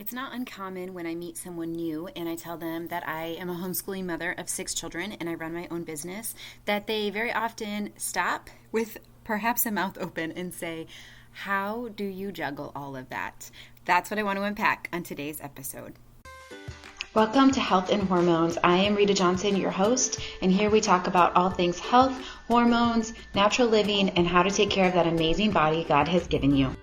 It's not uncommon when I meet someone new and I tell them that I am a homeschooling mother of 6 children and I run my own business, that they very often stop with perhaps a mouth open and say, "How do you juggle all of that?" That's what I want to unpack on today's episode. Welcome to Health and Hormones. I am Rita Johnson, your host, and here we talk about all things health, hormones, natural living, and how to take care of that amazing body God has given you.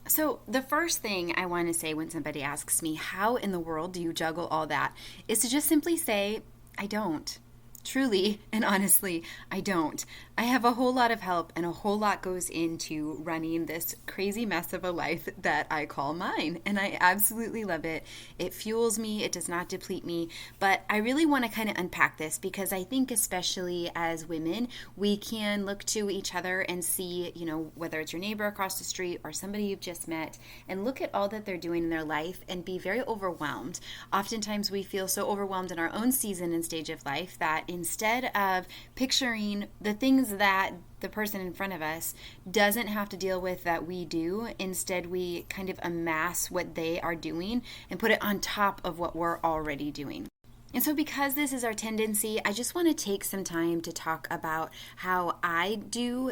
So the first thing I want to say when somebody asks me, how in the world do you juggle all that, is to just simply say, I don't. Truly and honestly, I don't. I have a whole lot of help and a whole lot goes into running this crazy mess of a life that I call mine. And I absolutely love it. It fuels me. It does not deplete me. But I really want to kind of unpack this because I think especially as women, we can look to each other and see, whether it's your neighbor across the street or somebody you've just met, and look at all that they're doing in their life and be very overwhelmed. Oftentimes we feel so overwhelmed in our own season and stage of life that instead of picturing the things that the person in front of us doesn't have to deal with that we do, instead we kind of amass what they are doing and put it on top of what we're already doing. And so because this is our tendency, I just want to take some time to talk about how I do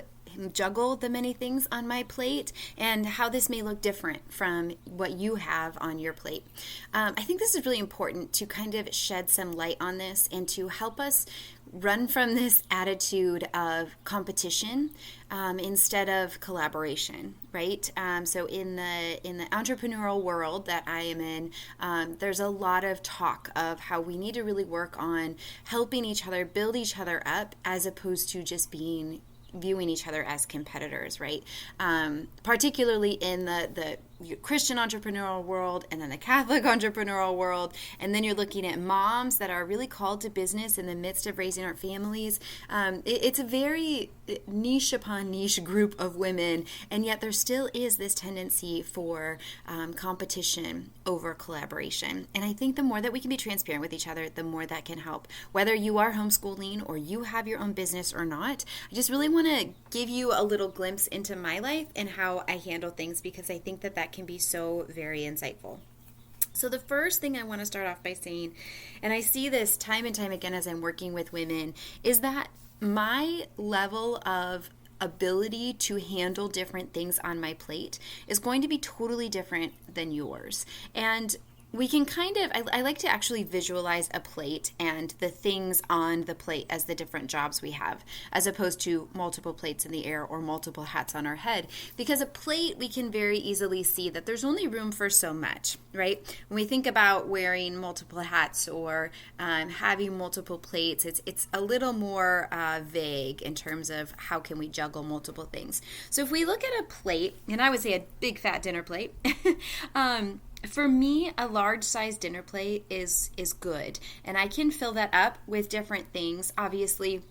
juggle the many things on my plate and how this may look different from what you have on your plate. I think this is really important to kind of shed some light on this and to help us run from this attitude of competition instead of collaboration, right? So in the entrepreneurial world that I am in, there's a lot of talk of how we need to really work on helping each other, build each other up, as opposed to just viewing each other as competitors, right? Particularly in the Christian entrepreneurial world and then the Catholic entrepreneurial world. And then you're looking at moms that are really called to business in the midst of raising our families. It's a very niche upon niche group of women. And yet there still is this tendency for competition over collaboration. And I think the more that we can be transparent with each other, the more that can help. Whether you are homeschooling or you have your own business or not, I just really want to give you a little glimpse into my life and how I handle things, because I think that can be so very insightful. So the first thing I want to start off by saying, and I see this time and time again as I'm working with women, is that my level of ability to handle different things on my plate is going to be totally different than yours. And we can I like to actually visualize a plate and the things on the plate as the different jobs we have, as opposed to multiple plates in the air or multiple hats on our head. Because a plate, we can very easily see that there's only room for so much, right? When we think about wearing multiple hats or having multiple plates, it's a little more vague in terms of how can we juggle multiple things. So if we look at a plate, and I would say a big fat dinner plate, for me, a large size dinner plate is good, and I can fill that up with different things. Obviously,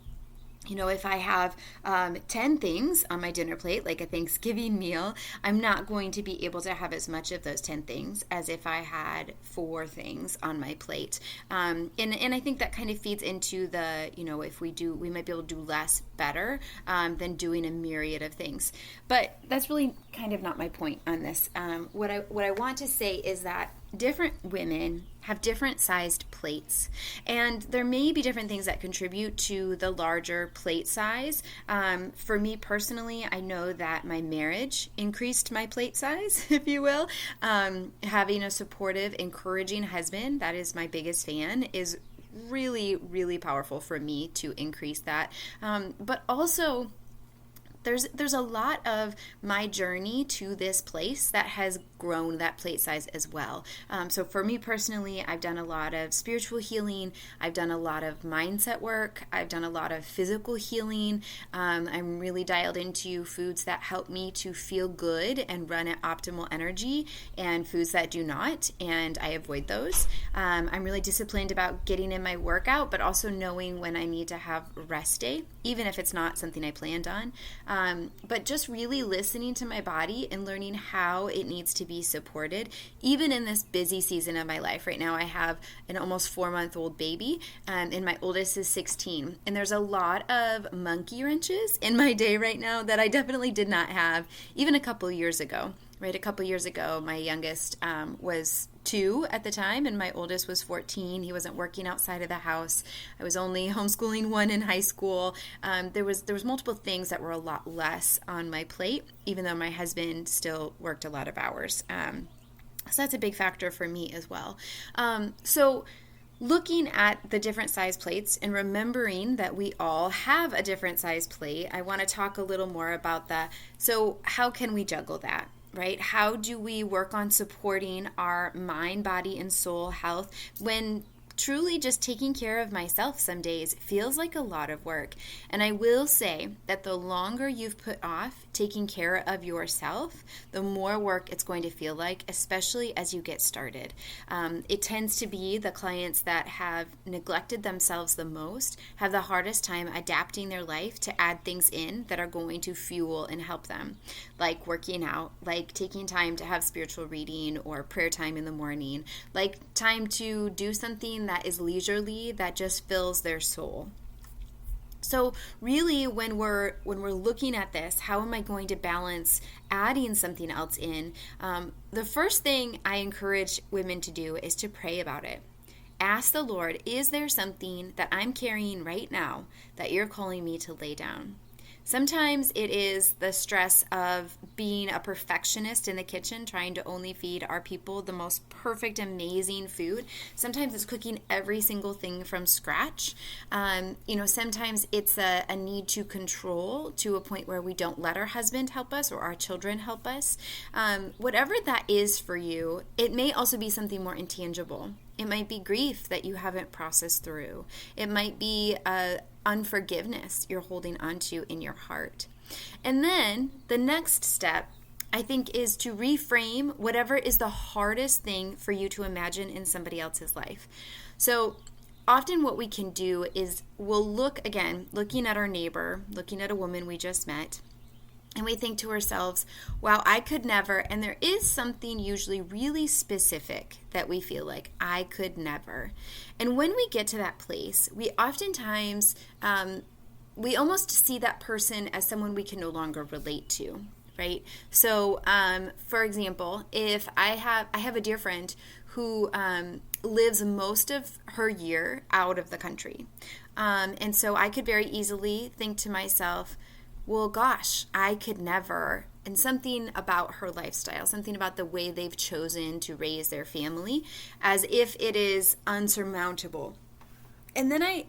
if I have 10 things on my dinner plate, like a Thanksgiving meal, I'm not going to be able to have as much of those 10 things as if I had 4 things on my plate. And I think that kind of feeds into the, if we might be able to do less better than doing a myriad of things. But that's really kind of not my point on this. What I want to say is that different women have different sized plates, and there may be different things that contribute to the larger plate size. For me personally, I know that my marriage increased my plate size, if you will. Having a supportive, encouraging husband, that is my biggest fan, is really, really powerful for me to increase that. But also, there's a lot of my journey to this place that has grown that plate size as well. So for me personally, I've done a lot of spiritual healing. I've done a lot of mindset work. I've done a lot of physical healing. I'm really dialed into foods that help me to feel good and run at optimal energy, and foods that do not, and I avoid those. I'm really disciplined about getting in my workout, but also knowing when I need to have rest day, even if it's not something I planned on. But just really listening to my body and learning how it needs to be supported, even in this busy season of my life. Right now I have an almost 4-month-old baby, and my oldest is 16. And there's a lot of monkey wrenches in my day right now that I definitely did not have even a couple years ago. Right, a couple years ago, my youngest was 2 at the time, and my oldest was 14. He wasn't working outside of the house. I was only homeschooling one in high school. There was multiple things that were a lot less on my plate, even though my husband still worked a lot of hours. So that's a big factor for me as well. So looking at the different size plates and remembering that we all have a different size plate, I want to talk a little more about that. So how can we juggle that? Right? How do we work on supporting our mind, body, and soul health when truly just taking care of myself some days feels like a lot of work? And I will say that the longer you've put off taking care of yourself, the more work it's going to feel like, especially as you get started. It tends to be the clients that have neglected themselves the most have the hardest time adapting their life to add things in that are going to fuel and help them, like working out, like taking time to have spiritual reading or prayer time in the morning, like time to do something that is leisurely that just fills their soul. So really, when we're looking at this, how am I going to balance adding something else in? The first thing I encourage women to do is to pray about it. Ask the Lord, is there something that I'm carrying right now that you're calling me to lay down? Sometimes it is the stress of being a perfectionist in the kitchen, trying to only feed our people the most perfect, amazing food. Sometimes it's cooking every single thing from scratch. Sometimes it's a need to control to a point where we don't let our husband help us or our children help us. Whatever that is for you, it may also be something more intangible. It might be grief that you haven't processed through. It might be unforgiveness you're holding onto in your heart. And then the next step, I think, is to reframe whatever is the hardest thing for you to imagine in somebody else's life. So often what we can do is we'll looking at our neighbor, looking at a woman we just met, and we think to ourselves, wow, I could never. And there is something usually really specific that we feel like I could never. And when we get to that place, we oftentimes, we almost see that person as someone we can no longer relate to, right? So, for example, if I have a dear friend who lives most of her year out of the country. And so I could very easily think to myself, well, gosh, I could never. And something about her lifestyle, something about the way they've chosen to raise their family, as if it is unsurmountable. And then I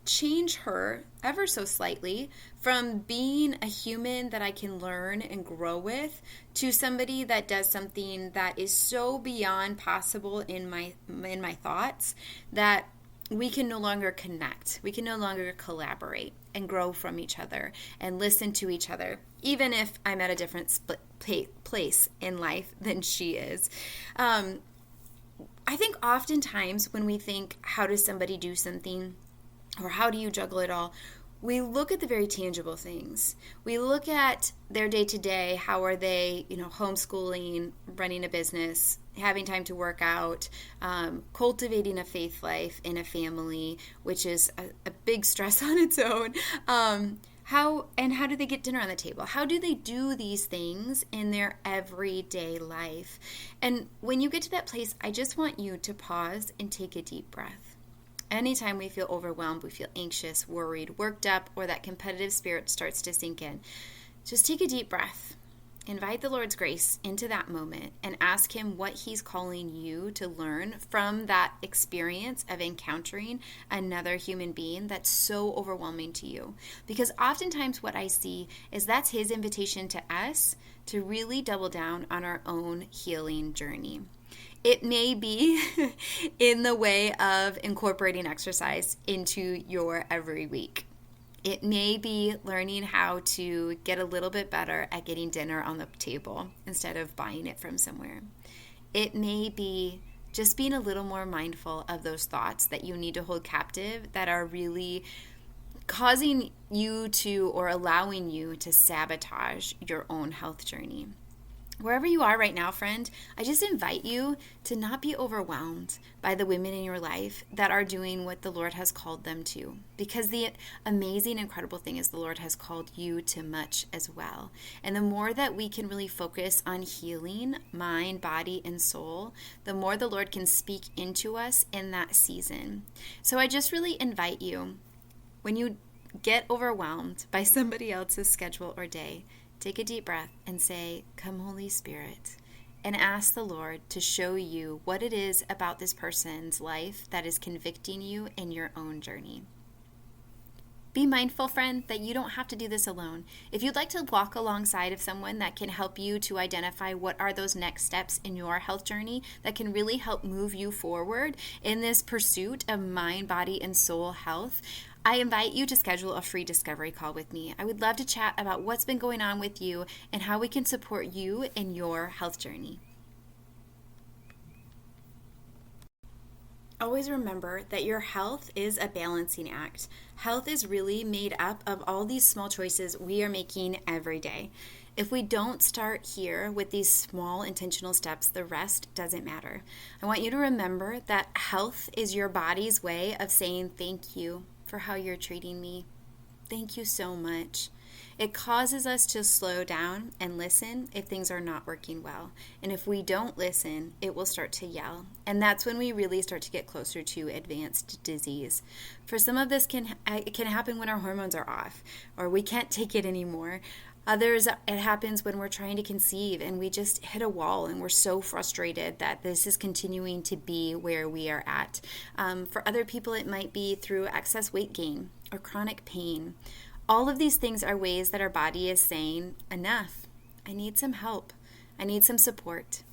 change her ever so slightly from being a human that I can learn and grow with to somebody that does something that is so beyond possible in my thoughts that we can no longer connect. We can no longer collaborate and grow from each other and listen to each other, even if I'm at a different place in life than she is. I think oftentimes when we think, how does somebody do something, or how do you juggle it all, we look at the very tangible things. We look at their day-to-day. How are they, homeschooling, running a business, having time to work out, cultivating a faith life in a family, which is a big stress on its own. How do they get dinner on the table? How do they do these things in their everyday life? And when you get to that place, I just want you to pause and take a deep breath. Anytime we feel overwhelmed, we feel anxious, worried, worked up, or that competitive spirit starts to sink in, just take a deep breath. Invite the Lord's grace into that moment and ask Him what He's calling you to learn from that experience of encountering another human being that's so overwhelming to you. Because oftentimes what I see is that's His invitation to us to really double down on our own healing journey. It may be in the way of incorporating exercise into your every week. It may be learning how to get a little bit better at getting dinner on the table instead of buying it from somewhere. It may be just being a little more mindful of those thoughts that you need to hold captive that are really causing you to or allowing you to sabotage your own health journey. Wherever you are right now, friend, I just invite you to not be overwhelmed by the women in your life that are doing what the Lord has called them to. Because the amazing, incredible thing is the Lord has called you to much as well. And the more that we can really focus on healing mind, body, and soul, the more the Lord can speak into us in that season. So I just really invite you, when you get overwhelmed by somebody else's schedule or day, take a deep breath and say, "Come, Holy Spirit," and ask the Lord to show you what it is about this person's life that is convicting you in your own journey. Be mindful, friend, that you don't have to do this alone. If you'd like to walk alongside of someone that can help you to identify what are those next steps in your health journey that can really help move you forward in this pursuit of mind, body, and soul health, I invite you to schedule a free discovery call with me. I would love to chat about what's been going on with you and how we can support you in your health journey. Always remember that your health is a balancing act. Health is really made up of all these small choices we are making every day. If we don't start here with these small intentional steps, the rest doesn't matter. I want you to remember that health is your body's way of saying thank you for how you're treating me. Thank you so much. It causes us to slow down and listen if things are not working well. And if we don't listen, it will start to yell. And that's when we really start to get closer to advanced disease. For some of this it can happen when our hormones are off or we can't take it anymore. Others, it happens when we're trying to conceive and we just hit a wall and we're so frustrated that this is continuing to be where we are at. For other people, it might be through excess weight gain or chronic pain. All of these things are ways that our body is saying, enough, I need some help, I need some support.